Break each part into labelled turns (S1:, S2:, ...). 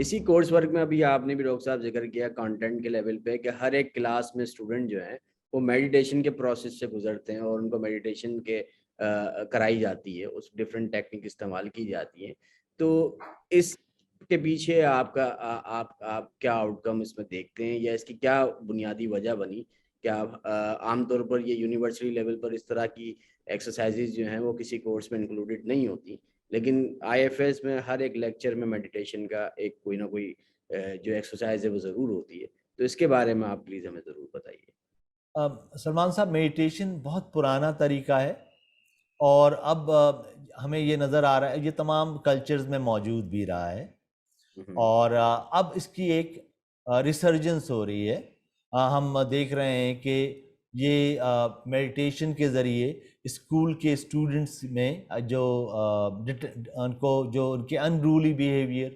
S1: اسی course work میں ابھی آپ نے بھی ڈاکٹر صاحب ذکر کیا کانٹینٹ کے لیول پہ کہ ہر ایک کلاس میں اسٹوڈنٹ جو ہیں وہ میڈیٹیشن کے پروسیس سے گزرتے ہیں اور ان کو میڈیٹیشن کے کرائی جاتی ہے، اس ڈفرینٹ ٹیکنیک استعمال کی جاتی ہیں. تو اس کے پیچھے آپ کا آپ کیا آؤٹ کم اس میں دیکھتے ہیں، یا اس کی کیا بنیادی وجہ بنی کہ آپ عام طور پر یہ یونیورسٹی لیول پر اس طرح کی ایکسرسائزز جو ہیں وہ کسی کورس میں انکلوڈیڈ نہیں ہوتی، لیکن آئی ایف ایس میں ہر ایک لیکچر میں میڈیٹیشن کا ایک کوئی نہ کوئی جو ایکسرسائز ہے وہ ضرور ہوتی ہے. تو اس کے بارے میں آپ پلیز ہمیں ضرور بتائیے.
S2: سلمان صاحب، میڈیٹیشن بہت پرانا طریقہ ہے اور اب ہمیں یہ نظر آ رہا ہے یہ تمام کلچرز میں موجود بھی رہا ہے اور اب اس کی ایک ریسرجنس ہو رہی ہے. ہم دیکھ رہے ہیں کہ یہ میڈیٹیشن کے ذریعے اسکول کے اسٹوڈنٹس میں جو ان کے انرولی بیہیویئر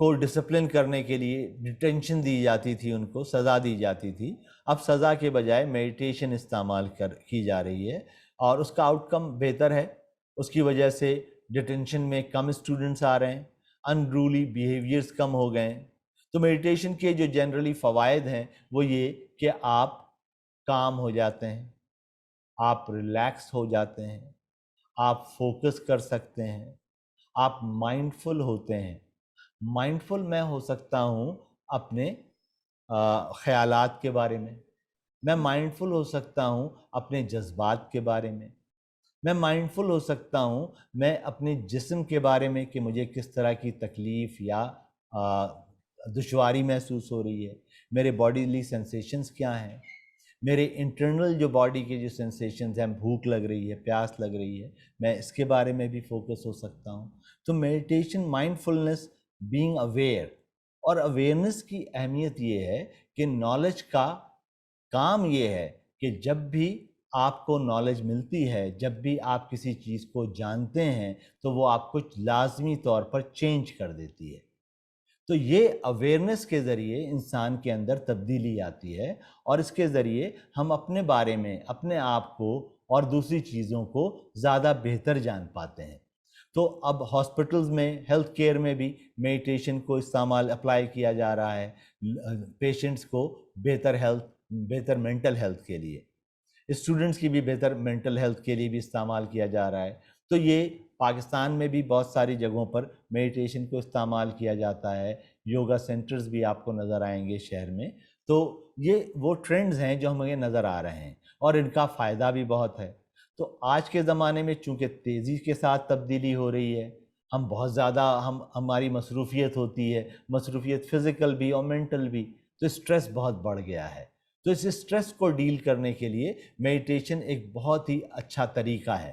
S2: کو ڈسپلن کرنے کے لیے ڈیٹینشن دی جاتی تھی، ان کو سزا دی جاتی تھی. اب سزا کے بجائے میڈیٹیشن استعمال کی جا رہی ہے اور اس کا آؤٹ کم بہتر ہے. اس کی وجہ سے ڈیٹینشن میں کم اسٹوڈنٹس آ رہے ہیں، انرولی بیہیویئرس کم ہو گئے ہیں. تو میڈیٹیشن کے جو جنرلی فوائد ہیں وہ یہ کہ آپ کام ہو جاتے ہیں، آپ ریلیکس ہو جاتے ہیں، آپ فوکس کر سکتے ہیں، آپ مائنڈفل ہوتے ہیں. مائنڈفل میں ہو سکتا ہوں اپنے خیالات کے بارے میں مائنڈفل ہو سکتا ہوں اپنے جذبات کے بارے میں مائنڈفل ہو سکتا ہوں میں اپنے جسم کے بارے میں کہ مجھے کس طرح کی تکلیف یا دشواری محسوس ہو رہی ہے، میرے باڈیلی سینسیشنز کیا ہیں، میرے انٹرنل جو باڈی کے جو سینسیشنز ہیں، بھوک لگ رہی ہے، پیاس لگ رہی ہے، میں اس کے بارے میں بھی فوکس ہو سکتا ہوں. تو میڈیٹیشن مائنڈفلنس، بینگ اویئر، اور اویئرنس کی اہمیت یہ ہے کہ نالج کا کام یہ ہے کہ جب بھی آپ کو نالج ملتی ہے، جب بھی آپ کسی چیز کو جانتے ہیں تو وہ آپ کو لازمی طور پر چینج کر دیتی ہے. تو یہ اویئرنس کے ذریعے انسان کے اندر تبدیلی آتی ہے اور اس کے ذریعے ہم اپنے بارے میں، اپنے آپ کو اور دوسری چیزوں کو زیادہ بہتر جان پاتے ہیں. تو اب ہاسپٹلز میں، ہیلتھ کیئر میں بھی میڈیٹیشن کو اپلائی کیا جا رہا ہے پیشنٹس کو بہتر مینٹل ہیلتھ کے لیے، اسٹوڈنٹس کی بھی بہتر مینٹل ہیلتھ کے لیے بھی استعمال کیا جا رہا ہے. تو یہ پاکستان میں بھی بہت ساری جگہوں پر میڈیٹیشن کو استعمال کیا جاتا ہے. یوگا سینٹرز بھی آپ کو نظر آئیں گے شہر میں. تو یہ وہ ٹرینڈز ہیں جو ہمیں نظر آ رہے ہیں اور ان کا فائدہ بھی بہت ہے. تو آج کے زمانے میں چونکہ تیزی کے ساتھ تبدیلی ہو رہی ہے، ہم بہت زیادہ ہماری مصروفیت ہوتی ہے، مصروفیت فزیکل بھی اور مینٹل بھی، تو اسٹریس بہت بڑھ گیا ہے. تو اس اسٹریس کو ڈیل کرنے کے لیے میڈیٹیشن ایک بہت ہی اچھا طریقہ ہے.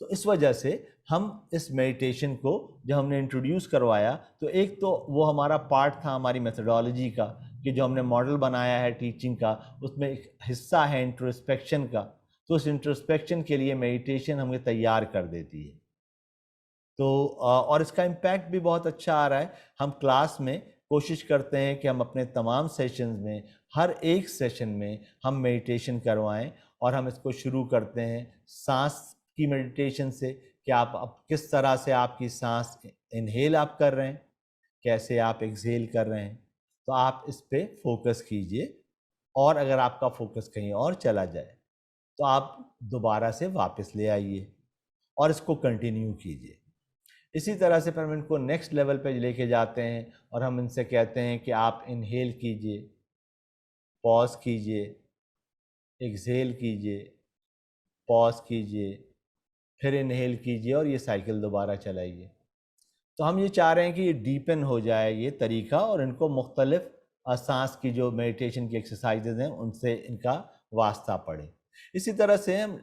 S2: تو اس وجہ سے ہم اس میڈیٹیشن کو جب ہم نے انٹروڈیوس کروایا تو ایک تو وہ ہمارا پارٹ تھا ہماری میتھڈالوجی کا کہ جو ہم نے ماڈل بنایا ہے ٹیچنگ کا، اس میں ایک حصہ ہے انٹروسپیکشن کا. تو اس انٹروسپیکشن کے لیے میڈیٹیشن ہمیں تیار کر دیتی ہے. تو اور اس کا امپیکٹ بھی بہت اچھا آ رہا ہے. ہم کلاس میں کوشش کرتے ہیں کہ ہم اپنے تمام سیشنز میں، ہر ایک سیشن میں ہم میڈیٹیشن کروائیں اور ہم اس کو شروع کرتے ہیں سانس کی میڈیٹیشن سے کہ آپ کس طرح سے آپ کی سانس انہیل آپ کر رہے ہیں، کیسے آپ ایکسہیل کر رہے ہیں. تو آپ اس پہ فوکس کیجئے اور اگر آپ کا فوکس کہیں اور چلا جائے تو آپ دوبارہ سے واپس لے آئیے اور اس کو کنٹینیو کیجئے. اسی طرح سے پھر ہم ان کو نیکسٹ لیول پہ لے کے جاتے ہیں اور ہم ان سے کہتے ہیں کہ آپ انہیل کیجئے، پاز کیجئے، ایکسہیل کیجئے، پاز کیجئے، پھر انہیل کیجئے اور یہ سائیکل دوبارہ چلائیے. تو ہم یہ چاہ رہے ہیں کہ یہ ڈیپن ہو جائے یہ طریقہ اور ان کو مختلف سانس کی جو میڈیٹیشن کی ایکسرسائزز ہیں ان سے ان کا واسطہ پڑے. اسی طرح سے ہم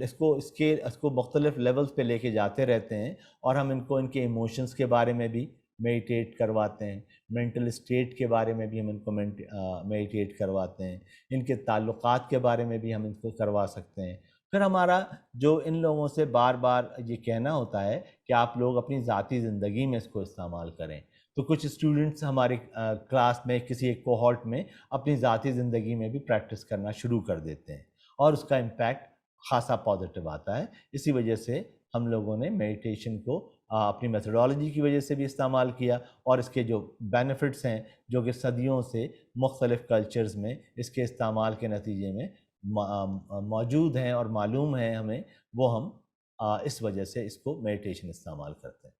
S2: اس کو مختلف لیولز پہ لے کے جاتے رہتے ہیں اور ہم ان کو ان کے ایموشنز کے بارے میں بھی میڈیٹیٹ کرواتے ہیں، مینٹل اسٹیٹ کے بارے میں بھی ہم ان کو میڈیٹیٹ کرواتے ہیں، ان کے تعلقات کے بارے میں بھی ہم ان کو کروا سکتے ہیں. پھر ہمارا جو ان لوگوں سے بار بار یہ کہنا ہوتا ہے کہ آپ لوگ اپنی ذاتی زندگی میں اس کو استعمال کریں. تو کچھ اسٹوڈنٹس ہمارے کلاس میں کسی ایک کوہورٹ میں اپنی ذاتی زندگی میں بھی پریکٹس کرنا شروع کر دیتے ہیں اور اس کا امپیکٹ خاصا پازیٹیو آتا ہے. اسی وجہ سے ہم لوگوں نے میڈیٹیشن کو اپنی میتھڈالوجی کی وجہ سے بھی استعمال کیا، اور اس کے جو بینیفٹس ہیں جو کہ صدیوں سے مختلف کلچرز میں اس کے استعمال کے نتیجے میں موجود ہیں اور معلوم ہیں ہمیں، وہ ہم اس وجہ سے اس کو میڈیٹیشن استعمال کرتے ہیں۔